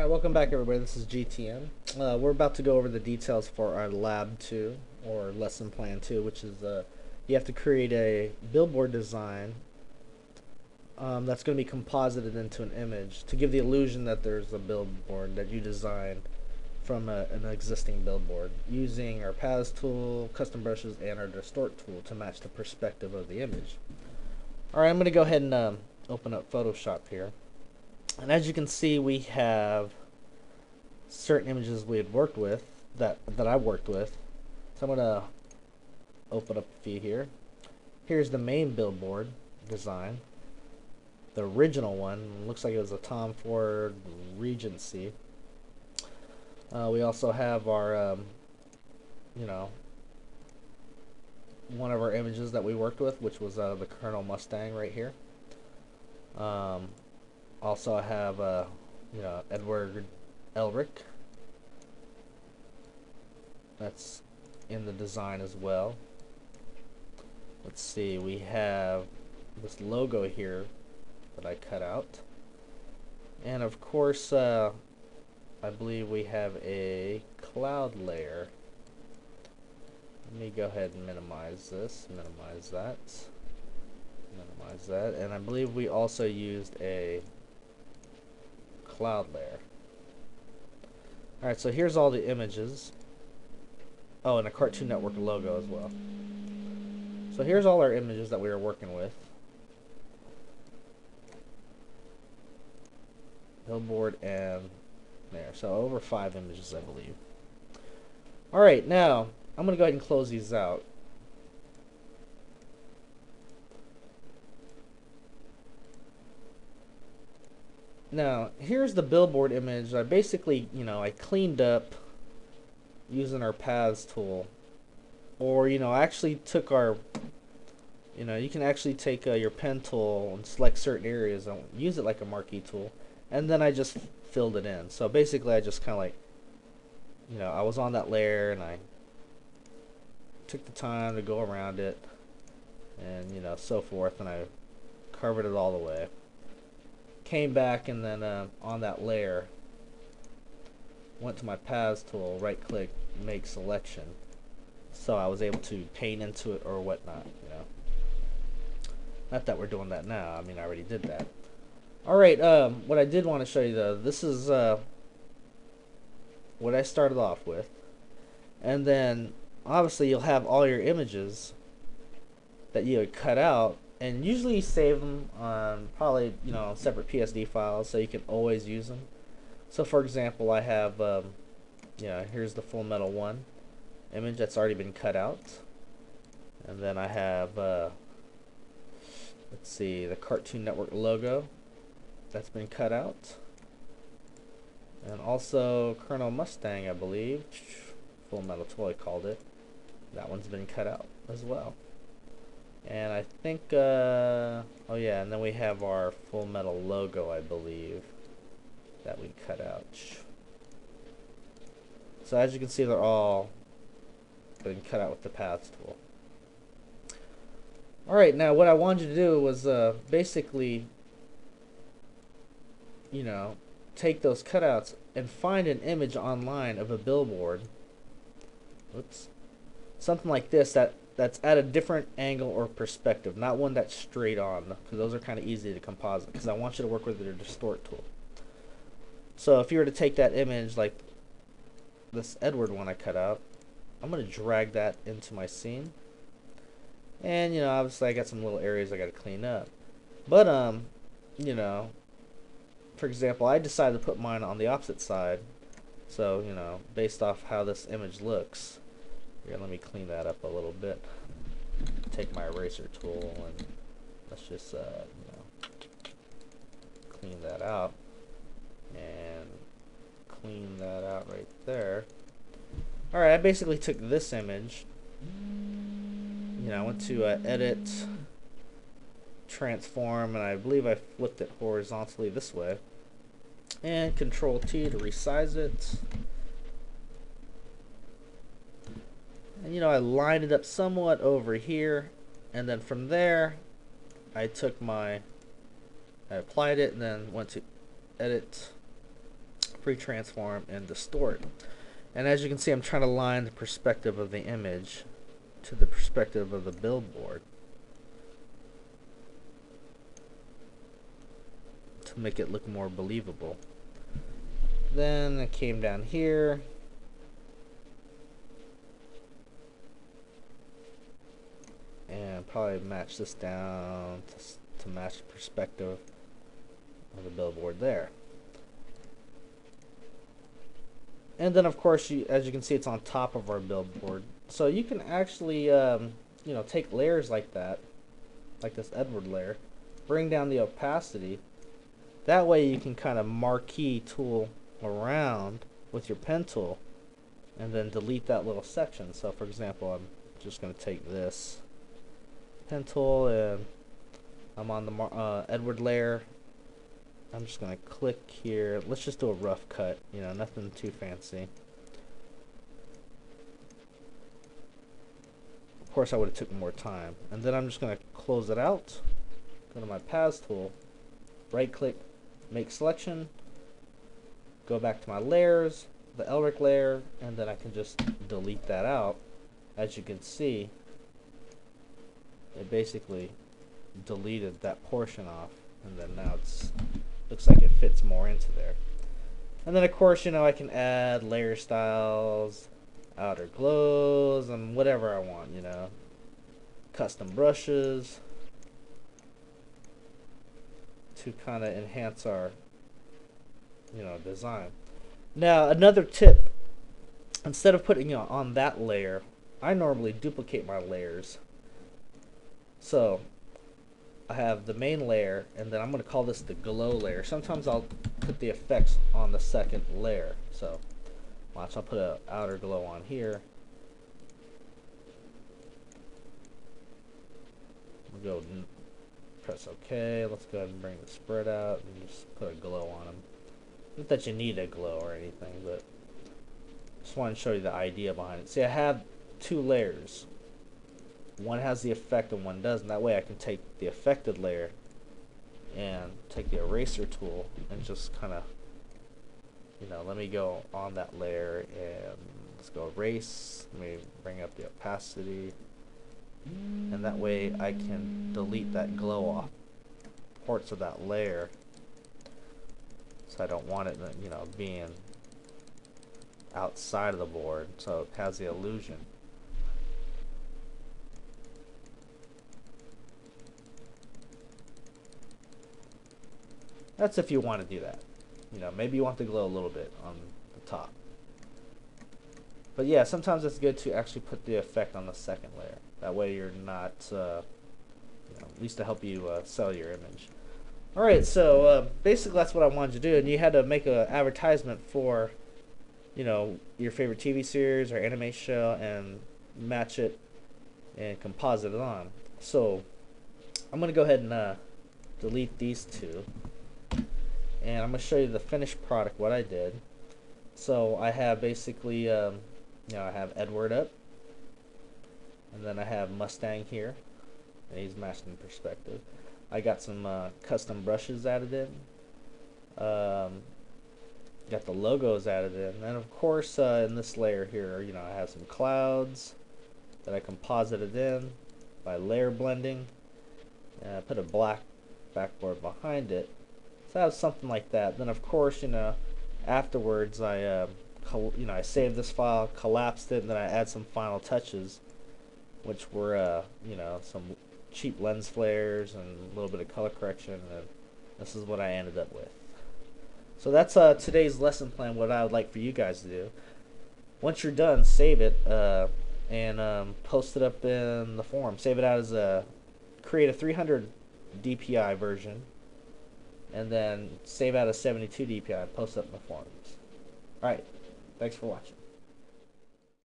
Alright, welcome back everybody. This is GTM. We're about to go over the details for our Lab 2, or Lesson Plan 2, which is you have to create a billboard design that's going to be composited into an image to give the illusion that there's a billboard that you designed from an existing billboard using our Paths tool, custom brushes, and our Distort tool to match the perspective of the image. Alright, I'm going to go ahead and open up Photoshop here. And as you can see, we have certain images we had worked with, that I worked with. So I'm going to open up a few here. Here's the main billboard design. The original one looks like it was a Tom Ford Regency. We also have our, one of our images that we worked with, which was the Colonel Mustang right here. Also, I have, Edward Elric. That's in the design as well. Let's see, we have this logo here that I cut out. And of course, I believe we have a cloud layer. Let me go ahead and minimize this, minimize that, minimize that. And I believe we also used a cloud layer. Alright, so here's all the images. Oh, and a Cartoon Network logo as well. So here's all our images that we were working with. Billboard and there. So over 5 images, I believe. Alright, now I'm going to go ahead and close these out. Now, here's the billboard image. I basically, I cleaned up using our Paths tool. Or, I actually took our, you can actually take your pen tool and select certain areas and use it like a marquee tool. And then I just filled it in. So basically, I just kind of like, I was on that layer and I took the time to go around it and, so forth. And I covered it all the way. Came back and then on that layer went to my Paths tool, right click, make selection, so I was able to paint into it or whatnot. Not that we're doing that now, I mean, I already did that. Alright, what I did want to show you though, this is what I started off with, and then obviously you'll have all your images that you had cut out. And usually you save them on probably, separate PSD files so you can always use them. So for example, I have, here's the Full Metal 1 image that's already been cut out. And then I have, let's see, the Cartoon Network logo that's been cut out. And also Colonel Mustang, I believe, Full Metal Toy called it. That one's been cut out as well. And I think, oh yeah, and then we have our Full Metal logo, I believe, that we cut out. So as you can see, they're all been cut out with the Paths tool. Alright, now what I wanted to do was basically, take those cutouts and find an image online of a billboard. Oops. Something like this that's at a different angle or perspective, not one that's straight on, because those are kind of easy to composite, because I want you to work with your Distort tool. So if you were to take that image, like this Edward one I cut out, I'm going to drag that into my scene. And, obviously I got some little areas I got to clean up. But, for example, I decided to put mine on the opposite side. So, based off how this image looks. Here, let me clean that up a little bit. Take my eraser tool and let's just, clean that out. And clean that out right there. Alright, I basically took this image. I went to edit, transform, and I believe I flipped it horizontally this way. And Control T to resize it. And I lined it up somewhat over here, and then from there I took I applied it and then went to edit, pre-transform, and distort. And as you can see, I'm trying to line the perspective of the image to the perspective of the billboard to make it look more believable. Then I came down here, and probably match this down to match the perspective of the billboard there. And then of course, as you can see, it's on top of our billboard. So you can actually take layers like that, like this Edward layer, bring down the opacity. That way you can kind of marquee tool around with your pen tool and then delete that little section. So for example, I'm just going to take this pen tool and I'm on the Edward layer. I'm just going to click here. Let's just do a rough cut, nothing too fancy. Of course I would have took more time. And then I'm just going to close it out, go to my paths tool, right click, make selection, go back to my layers, the Elric layer, and then I can just delete that out. As you can see, it basically deleted that portion off, and then now it's looks like it fits more into there. And then of course, I can add layer styles, outer glows, and whatever I want, custom brushes to kind of enhance our design. Now another tip, instead of putting on that layer, I normally duplicate my layers. So I have the main layer, and then I'm going to call this the glow layer. Sometimes I'll put the effects on the second layer. So watch, I'll put an outer glow on here. We'll go press OK. Let's go ahead and bring the spread out and just put a glow on them. Not that you need a glow or anything, but just want to show you the idea behind it. See, I have two layers. One has the effect and one doesn't. That way I can take the affected layer and take the eraser tool and just kind of, let me go on that layer and let's go erase. Let me bring up the opacity. And that way I can delete that glow off parts of that layer. So I don't want it, being outside of the board, so it has the illusion. That's if you want to do that. Maybe you want the glow a little bit on the top. But yeah, sometimes it's good to actually put the effect on the second layer. That way you're not, at least to help you sell your image. Alright, so basically that's what I wanted to do. And you had to make an advertisement for, your favorite TV series or anime show and match it and composite it on. So I'm going to go ahead and delete these two. And I'm going to show you the finished product, what I did. So I have basically, I have Edward up. And then I have Mustang here. And he's matched in perspective. I got some custom brushes added in. Got the logos added in. And of course, in this layer here, I have some clouds that I composited in by layer blending. And I put a black backboard behind it. So I have something like that. Then of course, afterwards I saved this file, collapsed it, and then I add some final touches, which were some cheap lens flares and a little bit of color correction, and this is what I ended up with. So that's today's lesson plan, what I would like for you guys to do. Once you're done, save it and post it up in the forum. Save it out as create a 300 DPI version, and then save out a 72 DPI and post it up in the forums. Alright, thanks for watching.